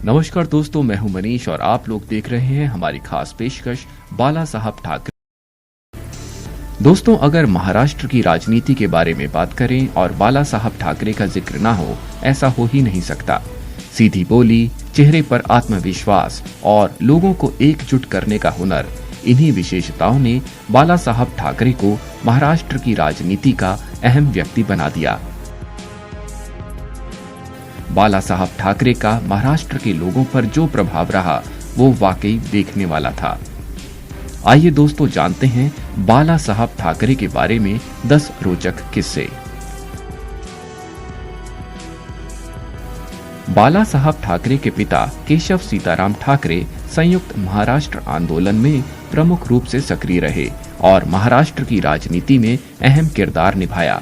नमस्कार दोस्तों, मैं हूं मनीष और आप लोग देख रहे हैं हमारी खास पेशकश बाला साहब ठाकरे। दोस्तों, अगर महाराष्ट्र की राजनीति के बारे में बात करें और बाला साहब ठाकरे का जिक्र ना हो, ऐसा हो ही नहीं सकता। सीधी बोली, चेहरे पर आत्मविश्वास और लोगों को एकजुट करने का हुनर, इन्हीं विशेषताओं ने बाला साहब ठाकरे को महाराष्ट्र की राजनीति का अहम व्यक्ति बना दिया। बाला साहब ठाकरे का महाराष्ट्र के लोगों पर जो प्रभाव रहा वो वाकई देखने वाला था। आइए दोस्तों, जानते हैं बाला साहब ठाकरे के बारे में 10 रोचक किस्से। बाला साहब ठाकरे के पिता केशव सीताराम ठाकरे संयुक्त महाराष्ट्र आंदोलन में प्रमुख रूप से सक्रिय रहे और महाराष्ट्र की राजनीति में अहम किरदार निभाया।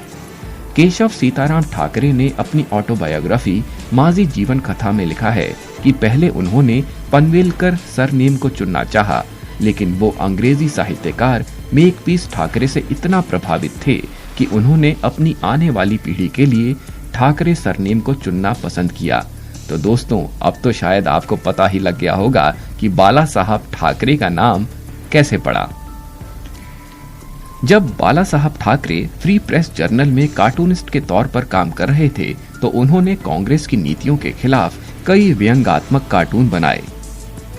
केशव सीताराम ठाकरे ने अपनी ऑटोबायोग्राफी माजी जीवन कथा में लिखा है कि पहले उन्होंने पनवेलकर सरनेम को चुनना चाहा, लेकिन वो अंग्रेजी साहित्यकार मेकपीस ठाकरे से इतना प्रभावित थे कि उन्होंने अपनी आने वाली पीढ़ी के लिए ठाकरे सरनेम को चुनना पसंद किया। तो दोस्तों, अब तो शायद आपको पता ही लग गया होगा कि बाला साहब ठाकरे का नाम कैसे पड़ा। जब बाला साहब ठाकरे फ्री प्रेस जर्नल में कार्टूनिस्ट के तौर पर काम कर रहे थे, तो उन्होंने कांग्रेस की नीतियों के खिलाफ कई व्यंग्यात्मक कार्टून बनाए।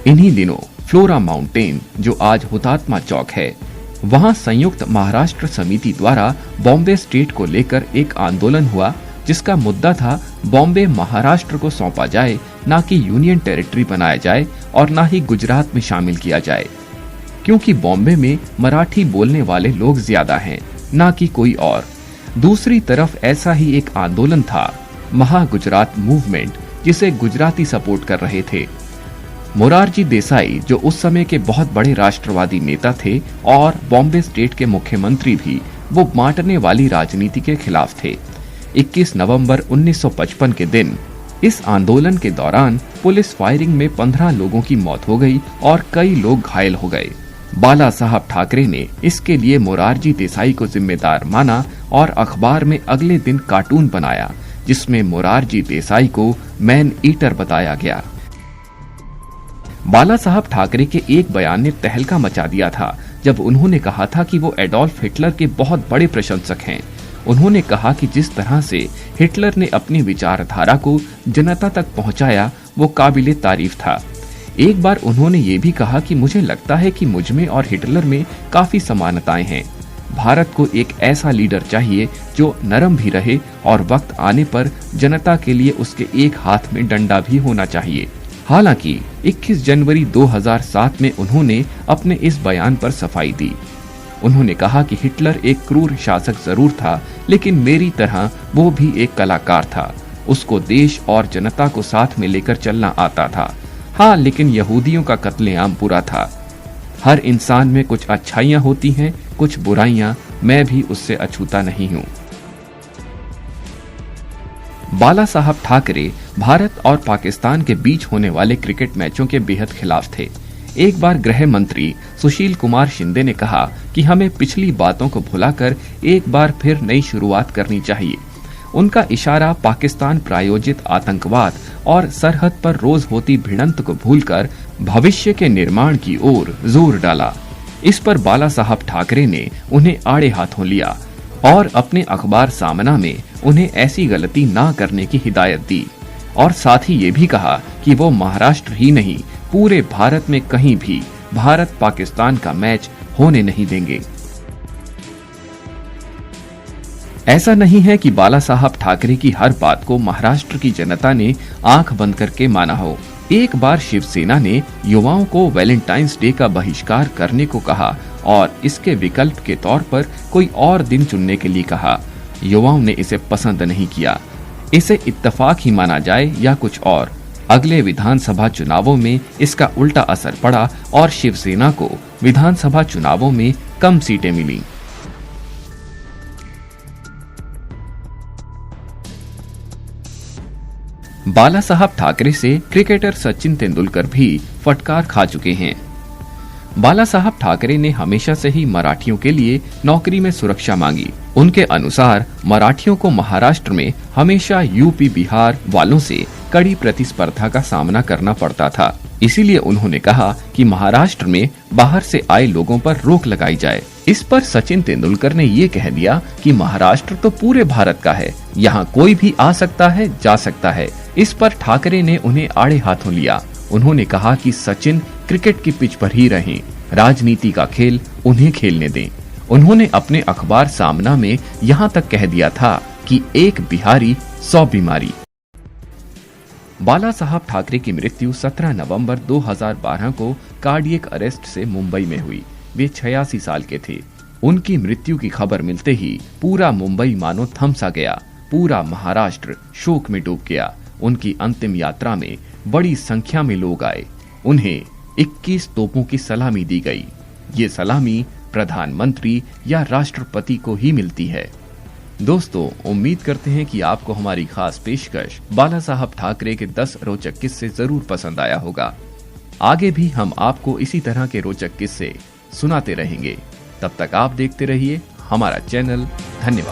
इन्हीं दिनों फ्लोरा माउंटेन, जो आज हुतात्मा चौक है, वहां संयुक्त महाराष्ट्र समिति द्वारा बॉम्बे स्टेट को लेकर एक आंदोलन हुआ, जिसका मुद्दा था बॉम्बे महाराष्ट्र को सौंपा जाए, ना कि यूनियन टेरिटरी बनाया जाए और ना ही गुजरात में शामिल किया जाए, क्योंकि बॉम्बे में मराठी बोलने वाले लोग ज्यादा हैं, ना कि कोई और। दूसरी तरफ ऐसा ही एक आंदोलन था, महा गुजरात मूवमेंट, जिसे गुजराती सपोर्ट कर रहे थे। मोरारजी देसाई, जो उस समय के बहुत बड़े राष्ट्रवादी नेता थे और बॉम्बे स्टेट के मुख्यमंत्री भी, वो बांटने वाली राजनीति के खिलाफ थे। 21 नवंबर 1955 के दिन इस आंदोलन के दौरान पुलिस फायरिंग में 15 लोगों की मौत हो गई और कई लोग घायल हो गए। बाला साहब ठाकरे ने इसके लिए मोरारजी देसाई को जिम्मेदार माना और अखबार में अगले दिन कार्टून बनाया, जिसमें मोरारजी देसाई को मैन ईटर बताया गया। बाला साहब ठाकरे के एक बयान ने तहलका मचा दिया था, जब उन्होंने कहा था कि वो एडोल्फ हिटलर के बहुत बड़े प्रशंसक हैं। उन्होंने कहा कि जिस तरह से हिटलर ने अपनी विचारधारा को जनता तक पहुंचाया, वो काबिले तारीफ था। एक बार उन्होंने ये भी कहा कि मुझे लगता है कि मुझमें और हिटलर में काफी समानताएं हैं। भारत को एक ऐसा लीडर चाहिए जो नरम भी रहे और वक्त आने पर जनता के लिए उसके एक हाथ में डंडा भी होना चाहिए। हालांकि 21 जनवरी 2007 में उन्होंने अपने इस बयान पर सफाई दी। उन्होंने कहा कि हिटलर एक क्रूर शासक जरूर था, लेकिन मेरी तरह वो भी एक कलाकार था। उसको देश और जनता को साथ में लेकर चलना आता था। हाँ, लेकिन यहूदियों का कत्लेआम बुरा था। हर इंसान में कुछ अच्छाइयां होती हैं, कुछ बुराइयां। मैं भी उससे अछूता नहीं हूँ। बाला साहब ठाकरे भारत और पाकिस्तान के बीच होने वाले क्रिकेट मैचों के बेहद खिलाफ थे। एक बार गृह मंत्री सुशील कुमार शिंदे ने कहा कि हमें पिछली बातों को भुलाकर एक बार फिर नई शुरुआत करनी चाहिए। उनका इशारा पाकिस्तान प्रायोजित आतंकवाद और सरहद पर रोज होती भिड़ंत को भूलकर भविष्य के निर्माण की ओर जोर डाला। इस पर बाला साहब ठाकरे ने उन्हें आड़े हाथों लिया और अपने अखबार सामना में उन्हें ऐसी गलती ना करने की हिदायत दी, और साथ ही ये भी कहा कि वो महाराष्ट्र ही नहीं, पूरे भारत में कहीं भी भारत पाकिस्तान का मैच होने नहीं देंगे। ऐसा नहीं है कि बाला साहब ठाकरे की हर बात को महाराष्ट्र की जनता ने आंख बंद करके माना हो। एक बार शिवसेना ने युवाओं को वैलेंटाइंस डे का बहिष्कार करने को कहा और इसके विकल्प के तौर पर कोई और दिन चुनने के लिए कहा। युवाओं ने इसे पसंद नहीं किया। इसे इत्तेफाक ही माना जाए या कुछ और, अगले विधानसभा चुनावों में इसका उल्टा असर पड़ा और शिवसेना को विधानसभा चुनावों में कम सीटें मिली। बाला साहब ठाकरे से क्रिकेटर सचिन तेंदुलकर भी फटकार खा चुके हैं। बाला साहब ठाकरे ने हमेशा से ही मराठियों के लिए नौकरी में सुरक्षा मांगी। उनके अनुसार मराठियों को महाराष्ट्र में हमेशा यूपी बिहार वालों से कड़ी प्रतिस्पर्धा का सामना करना पड़ता था। इसीलिए उन्होंने कहा कि महाराष्ट्र में बाहर से आए लोगों पर रोक लगाई जाए। इस पर सचिन तेंदुलकर ने ये कह दिया कि महाराष्ट्र तो पूरे भारत का है, यहाँ कोई भी आ सकता है, जा सकता है। इस पर ठाकरे ने उन्हें आड़े हाथों लिया। उन्होंने कहा कि सचिन क्रिकेट की पिच पर ही रहें, राजनीति का खेल उन्हें खेलने दें। उन्होंने अपने अखबार सामना में यहाँ तक कह दिया था कि एक बिहारी 100 बीमारी। बाला साहब ठाकरे की मृत्यु 17 नवंबर 2012 को कार्डियक अरेस्ट से मुंबई में हुई। वे 86 साल के थे। उनकी मृत्यु की खबर मिलते ही पूरा मुंबई मानो थम सा गया। पूरा महाराष्ट्र शोक में डूब गया। उनकी अंतिम यात्रा में बड़ी संख्या में लोग आए। उन्हें 21 तोपों की सलामी दी गई। ये सलामी प्रधानमंत्री या राष्ट्रपति को ही मिलती है। दोस्तों, उम्मीद करते हैं कि आपको हमारी खास पेशकश बाला साहब ठाकरे के 10 रोचक किस्से जरूर पसंद आया होगा। आगे भी हम आपको इसी तरह के रोचक किस्से सुनाते रहेंगे। तब तक आप देखते रहिए हमारा चैनल। धन्यवाद।